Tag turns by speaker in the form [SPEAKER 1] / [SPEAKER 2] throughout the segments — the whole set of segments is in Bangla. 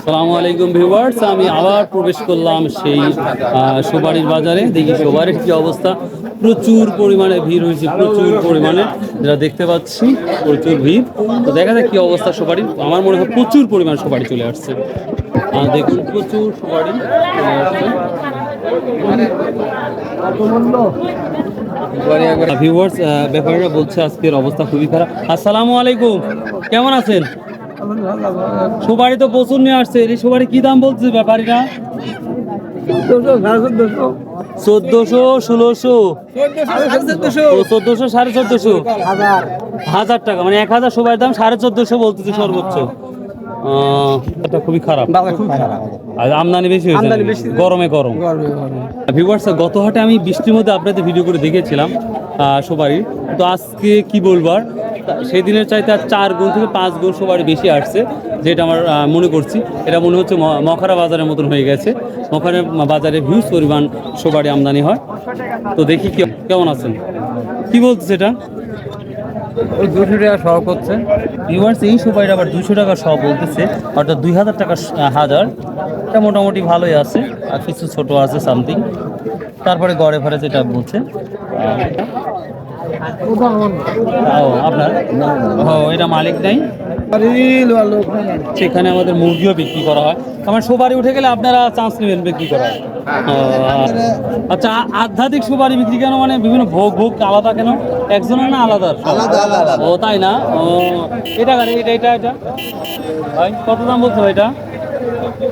[SPEAKER 1] আসসালামু আলাইকুম ভিউয়ার্স, আমি আবার প্রবেশ করলাম সেই সুপারির বাজারে। দেখি সুপারির কি অবস্থা। প্রচুর পরিমাণে ভিড় হয়েছে, প্রচুর পরিমাণে, যেটা দেখতে পাচ্ছি প্রচুর ভিড়। তো দেখা যাক কি অবস্থা সুপারির। আমার মনে হয় প্রচুর পরিমাণ সুপারি চলে আসছে। দেখুন প্রচুর সুপারি চলে আসছে। ভিউয়ার্স, ব্যাপারীরা বলছে আজকের অবস্থা খুবই খারাপ। আসসালামু আলাইকুম, কেমন আছেন? সুপারি তো প্রচুর নিয়ে আসছে। এই সুপারি কি দাম বলছে ব্যাপারীরা? 1400, 1600, 1400, 1450, 1000 টাকা, মানে 1000 সুপারির দাম 1450 বলতেছে সর্বোচ্চ। এটা খুবই খারাপ, আর আমদানি বেশি হয়েছে, গরমে গরম। ভিউয়ার্স, গত হাটে আমি বৃষ্টির মধ্যে আপনাদের ভিডিও করে দেখেছিলাম সুপারি। তো আজকে কি বলবার, সেই দিনের চাইতে আর 4 গুণ থেকে 5 গুণ সুপারি বেশি আসছে, যেটা আমার মনে করছি। এটা মনে হচ্ছে মখারা বাজারের মতন হয়ে গেছে। মখারা বাজারে হিউজ পরিমাণ সুপারি আমদানি হয়। তো দেখি কেমন আছেন, কি বলতেছে এটা?
[SPEAKER 2] 200 টাকা সহ করছে।
[SPEAKER 1] ভিউয়ার্স, এই সুপারিটা আবার 200 টাকা সহ বলতেছে, অর্থাৎ 2000 টাকা হাজার। এটা মোটামুটি ভালোই আছে, আর কিছু ছোট আছে সামথিং। তারপরে গড়ে ফেরে যেটা বলছে আপনার, এটা মালিক নাই। সেখানে আমাদের মুরগিও বিক্রি করা হয়। আমার সুপারি উঠে গেলে আপনারা চান্স নেবেন বিক্রি করার। আচ্ছা, আধ্যাত্মিক সুপারি বিক্রি কেন, মানে বিভিন্ন ভোগ ভোগ আলাদা কেন? একজনের না আলাদা? ও তাই না? ও এটা এটা এটা এটা ভাই কত দাম বলছো এটা?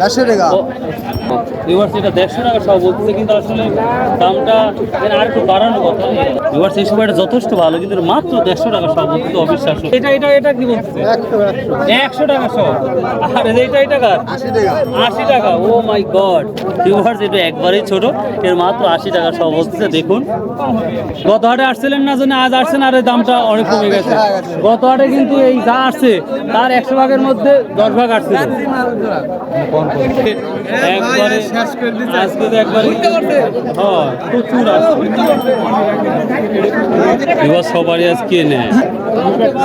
[SPEAKER 2] 150 টাকা।
[SPEAKER 1] এটা 150 টাকা সব বলতেছে, কিন্তু আসলে দামটা আর একটু বাড়ানোর কথা। এই সময়টা যথেষ্ট ভালো, কিন্তু মাত্র 150 টাকা সব বলতেছে, অবিশ্বাস্য। এটা এটা এটা কি বলতেছে? 100 টাকা সব। আর এটা এটা 80 টাকা। ও মাই গড ভিউয়ার্স, এটা একবারেই ছোট, এর মাত্র 80 টাকা সব বলতেছে। দেখুন, গত হাটে আসছিলেন না জন্য আজ আসছেন, আর এই দামটা অনেক কমে গেছে। গত হাটে কিন্তু এই যা আসছে তার 100 ভাগের মধ্যে 10 ভাগ আসছিল। একবারে আজকে তো একবারে প্রচুর আসছে। সবারই আজকে নেয়।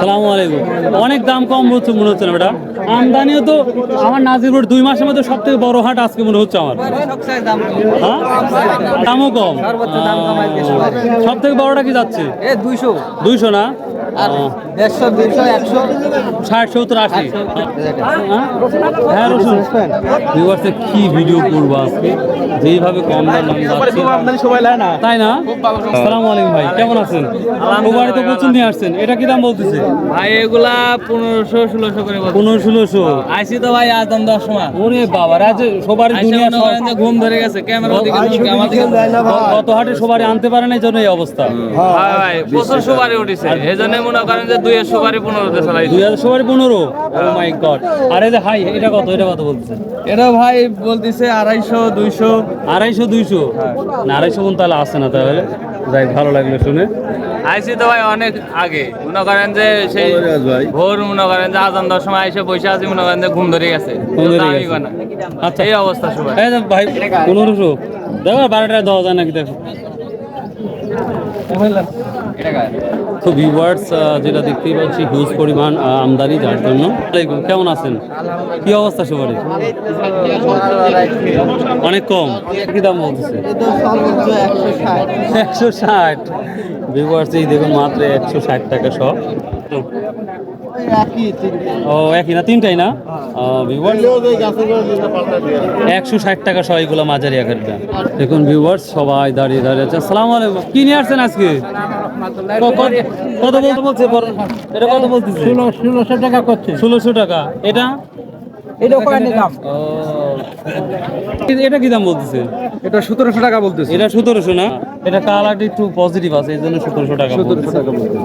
[SPEAKER 1] সালামু আলাইকুম। অনেক দাম কম হচ্ছে মনে হচ্ছে না বেটা? আমদানিও তো আমার নাজিরপুর 2 মাসের মধ্যে সব থেকে বড় হাট আজকে মনে হচ্ছে আমার। হ্যাঁ, দামও কম। সব থেকে বড়টা কি যাচ্ছে? 200 না?
[SPEAKER 2] 150, 200, 100,
[SPEAKER 1] 60, 70, 80। হ্যাঁ রসুন। ভিউয়ার্সে কি ভিডিও করবো আজকে, যেইভাবে কম দাম যাচ্ছে, তাই না? আসসালামু আলাইকুম ভাই, কেমন আছেন? সুপারি তো প্রচুর নিয়ে আসছেন, এটা কি দাম বলতেছে
[SPEAKER 2] ভাই? এগুলা 1500, 1600 করে।
[SPEAKER 1] 1500-1600
[SPEAKER 2] আইসি তো ভাই আজ দাম 10 সময়।
[SPEAKER 1] ওরে বাবা, রাজ সবারই দুনিয়া
[SPEAKER 2] ঘুম ধরে গেছে। ক্যামেরা দিকে
[SPEAKER 1] কত হাটে সবারই আনতে পারে না, এই জন্য এই অবস্থা।
[SPEAKER 2] ভাই প্রচুর সুপারি উঠেছে, এই জন্য মনে করেন যে 2000 সুপারি 15 চালাই।
[SPEAKER 1] 2000 সুপারি 15? ও মাই গড। আর এই যে হাই, এটা কত? এটা কত বলতেছে?
[SPEAKER 2] এটা ভাই বলতেছে 250, 200।
[SPEAKER 1] 250, 200 না? 250 গুণ তাহলে আসে না। তাহলে যাই, ভালো লাগলো শুনে।
[SPEAKER 2] আইসি তো ভাই অনেক আগে, মনে করেন যে সেই ভোর, মনে করেন যে আজান 10 সময় আইসে বসে আছি, মনে করেন যে ঘুম ধরে গেছে।
[SPEAKER 1] আচ্ছা,
[SPEAKER 2] এই অবস্থা সবাই।
[SPEAKER 1] ভাই 1500 দেখো, 12 টাকা দেওয়া যায় নাকি দেখো। তো ভিউয়ার্স, যেটা দেখতেই পাচ্ছি হিউজ পরিমাণ আমদানি, যার জন্য। কেমন আছেন, কি অবস্থা সুপারি? অনেক কম। কি দাম বলতেছে? 160। ভিউয়ার্স, এই দেখুন মাত্র 160 টাকা সব। ও একই না, তিনটাই না? 160 টাকা সহ এগুলো মাঝারি আকারের দাম। দেখুন ভিউয়ার্স, সবাই দাঁড়িয়ে দাঁড়িয়ে আছে। আসসালামু আলাইকুম, কি নিয়ে আসছেন আজকে? কত বলছে? এটা কত বলতেছে?
[SPEAKER 2] 1600 টাকা করছে।
[SPEAKER 1] 1600 টাকা। এটা এটা কি দাম বলতেছে?
[SPEAKER 2] এটা 1700 টাকা বলতেছে।
[SPEAKER 1] এটা 1700 না? এটা কালারটা একটু পজিটিভ আছে, এই জন্য 1700 টাকা। 1700 টাকা বলতেছে।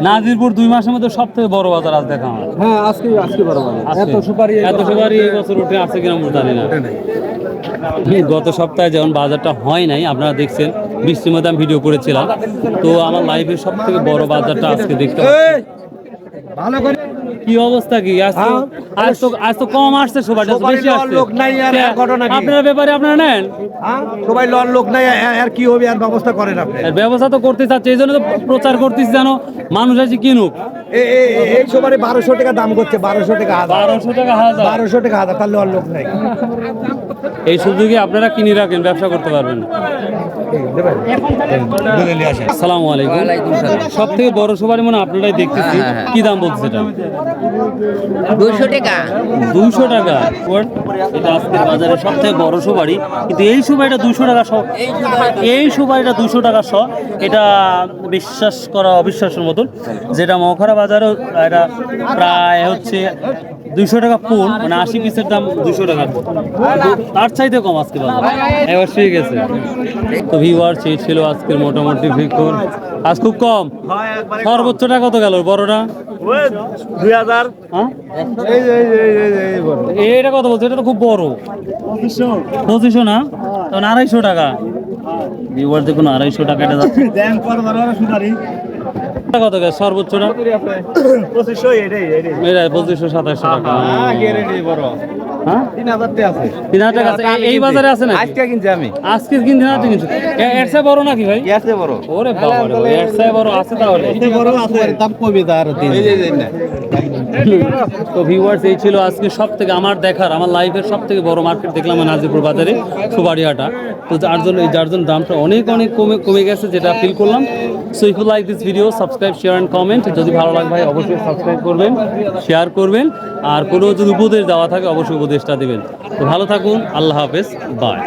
[SPEAKER 1] নাজিরপুর 2 মাসের মধ্যে সব থেকে বড় বাজার আজ দেখা আমার।
[SPEAKER 2] হ্যাঁ, আজকে বড় বাজার। এত সুপারি
[SPEAKER 1] এই বছর উঠে আছে কিনা জানি না। গত সপ্তাহে যখন বাজারটা হয় নাই, আপনারা দেখছেন, বৃষ্টির মধ্যে আমি ভিডিও করেছিলাম। তো আমার লাইফের সব থেকে বড় বাজারটা আজকে দেখতে পাচ্ছি।
[SPEAKER 2] ভালো করে
[SPEAKER 1] কি অবস্থা কি? আজ তো কম আসছে, সবাই বেশি আসছে।
[SPEAKER 2] লোক নাই, আর ঘটনা কি?
[SPEAKER 1] আপনার ব্যাপারে আপনারা নেন,
[SPEAKER 2] সবাই লোক নাই, আর কি হবে? আর ব্যবস্থা করেন আপনি?
[SPEAKER 1] ব্যবস্থা তো করতে চাচ্ছে, এই জন্য তো প্রচার করতেছি, জানো, মানুষ আছে কিনুক।
[SPEAKER 3] এই সবারই 1200 টাকা দাম করছে, 1200 টাকা হাজার,
[SPEAKER 1] 1200 টাকা হাজার।
[SPEAKER 3] 1200 টাকা হাজার, তাহলে আর লোক নাই।
[SPEAKER 1] এই সুযোগে আপনারা কিনে রাখেন, ব্যবসা করতে পারবেন। আসসালামু আলাইকুম। সব থেকে বড় সুপারি মনে হয় আপনারাই দেখতেছি, কি দাম বলছে এটা?
[SPEAKER 4] 200 টাকা।
[SPEAKER 1] 200 টাকা। এটা আজকের বাজারে সব থেকে বড় সুপারি, কিন্তু এই সুপারিটা 200 টাকা শ। এই সুপারিটা 200 টাকা শ। এটা বিশ্বাস করা অবিশ্বাসের মতন, যেটা মখরা বাজারেও এটা প্রায় হচ্ছে 200 টাকা পুন, মানে 80 পিসের দাম 200 টাকা, তার চাইতে কম আজকে বাজার। এবার ঠিক আছে। তো ভিউয়ার্স, এই ছিল আজকের মোটামুটি ভিক্ষুর। আজ খুব কম। সর্বোচ্চটা কত গেল বড়টা?
[SPEAKER 3] 2000।
[SPEAKER 1] হ্যাঁ,
[SPEAKER 3] এই
[SPEAKER 1] এটা কত বলছে? এটা তো খুব বড়। 2500 না, তখন 250 টাকা। ভিউয়ার দেখুন, 250 টাকা এটা যাচ্ছে। এটা কত গেছে সর্বোচ্চটা?
[SPEAKER 3] 2500। এটাই
[SPEAKER 1] এটা 2500-2700 টাকা। হ্যাঁ,
[SPEAKER 3] 3000 টাকা আছে।
[SPEAKER 1] 3000 টাকা আছে। এই বাজারে আছে না?
[SPEAKER 3] আজকে কিনছি আমি।
[SPEAKER 1] আজকে কিনতে না কিনছি। এর চেয়ে বড় নাকি ভাই?
[SPEAKER 3] আছে বড়।
[SPEAKER 1] ওরে বাবা রে ভাই, এর চেয়ে বড় আছে তাহলে?
[SPEAKER 3] বড় আছে, দাম কমবে তার।
[SPEAKER 1] তো ভিউয়ার্স, এই ছিল আজকে সব থেকে আমার দেখার, আমার লাইফের সব থেকে বড় মার্কেট দেখলাম নাজিরপুর বাজারে, সুবাড়িহাটা। তো যার জন্য দামটা অনেক কমে গেছে, যেটা ফিল করলাম। So if you like this video, subscribe, share and comment. যদি ভালো লাগে ভাই, অবশ্যই সাবস্ক্রাইব করবেন, শেয়ার করবেন, আর কোনো যদি উপদেশ দেওয়া থাকে অবশ্যই উপদেশটা দিবেন। তো ভালো থাকুন, আল্লাহ হাফেজ, বাই।